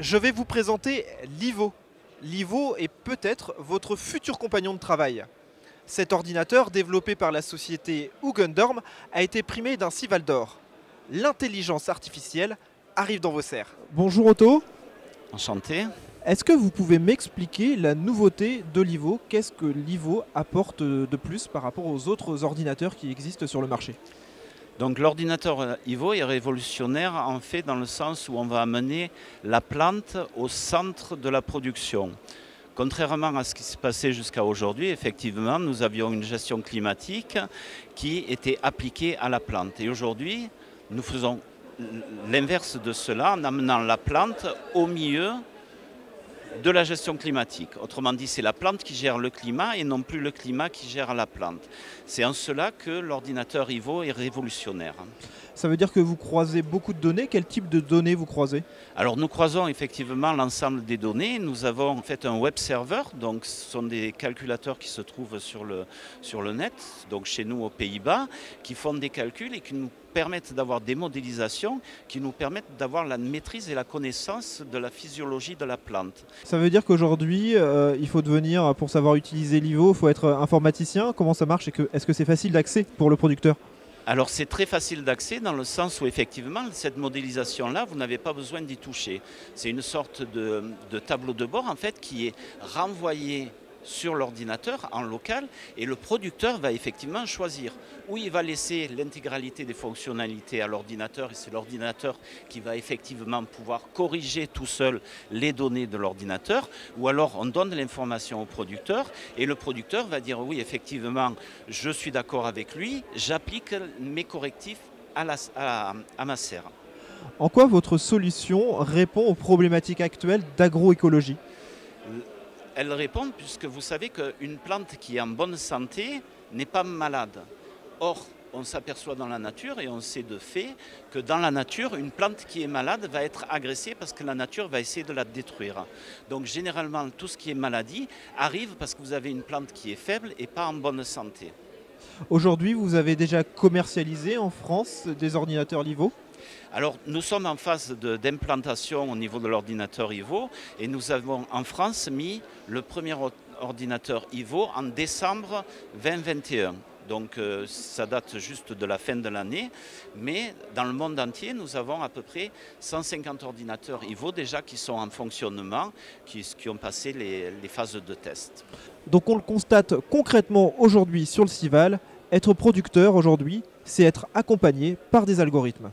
Je vais vous présenter Livo. Livo est peut-être votre futur compagnon de travail. Cet ordinateur, développé par la société Hugendorm, a été primé d'un Cival d'or. L'intelligence artificielle arrive dans vos serres. Bonjour Otto. Enchanté. Est-ce que vous pouvez m'expliquer la nouveauté de Livo? Qu'est-ce que Livo apporte de plus par rapport aux autres ordinateurs qui existent sur le marché? Donc l'ordinateur Ivo est révolutionnaire en fait dans le sens où on va amener la plante au centre de la production. Contrairement à ce qui se passait jusqu'à aujourd'hui, effectivement, nous avions une gestion climatique qui était appliquée à la plante. Et aujourd'hui, nous faisons l'inverse de cela en amenant la plante au milieu de la gestion climatique. Autrement dit, c'est la plante qui gère le climat et non plus le climat qui gère la plante. C'est en cela que l'ordinateur Ivo est révolutionnaire. Ça veut dire que vous croisez beaucoup de données. Quel type de données vous croisez? Alors nous croisons effectivement l'ensemble des données. Nous avons en fait un web server, donc ce sont des calculateurs qui se trouvent sur le net, donc chez nous aux Pays-Bas, qui font des calculs et qui nous permettent d'avoir des modélisations, qui nous permettent d'avoir la maîtrise et la connaissance de la physiologie de la plante. Ça veut dire qu'aujourd'hui, il faut devenir, pour savoir utiliser Livo, il faut être informaticien. Comment ça marche? Est-ce que c'est facile d'accès pour le producteur? Alors c'est très facile d'accès dans le sens où effectivement cette modélisation-là, vous n'avez pas besoin d'y toucher. C'est une sorte de tableau de bord en fait qui est renvoyé sur l'ordinateur en local et le producteur va effectivement choisir où il va laisser l'intégralité des fonctionnalités à l'ordinateur et c'est l'ordinateur qui va effectivement pouvoir corriger tout seul les données de l'ordinateur ou alors on donne l'information au producteur et le producteur va dire oui effectivement je suis d'accord avec lui, j'applique mes correctifs à ma serre. En quoi votre solution répond aux problématiques actuelles d'agroécologie? Elle répond puisque vous savez qu'une plante qui est en bonne santé n'est pas malade. Or, on s'aperçoit dans la nature et on sait de fait que dans la nature, une plante qui est malade va être agressée parce que la nature va essayer de la détruire. Donc généralement, tout ce qui est maladie arrive parce que vous avez une plante qui est faible et pas en bonne santé. Aujourd'hui, vous avez déjà commercialisé en France des ordinateurs Livo? Alors, nous sommes en phase d'implantation au niveau de l'ordinateur Ivo et nous avons en France mis le premier ordinateur Ivo en décembre 2021. Donc, ça date juste de la fin de l'année. Mais dans le monde entier, nous avons à peu près 150 ordinateurs Ivo déjà qui sont en fonctionnement, qui ont passé les phases de test. Donc, on le constate concrètement aujourd'hui sur le Cival. Être producteur aujourd'hui, c'est être accompagné par des algorithmes.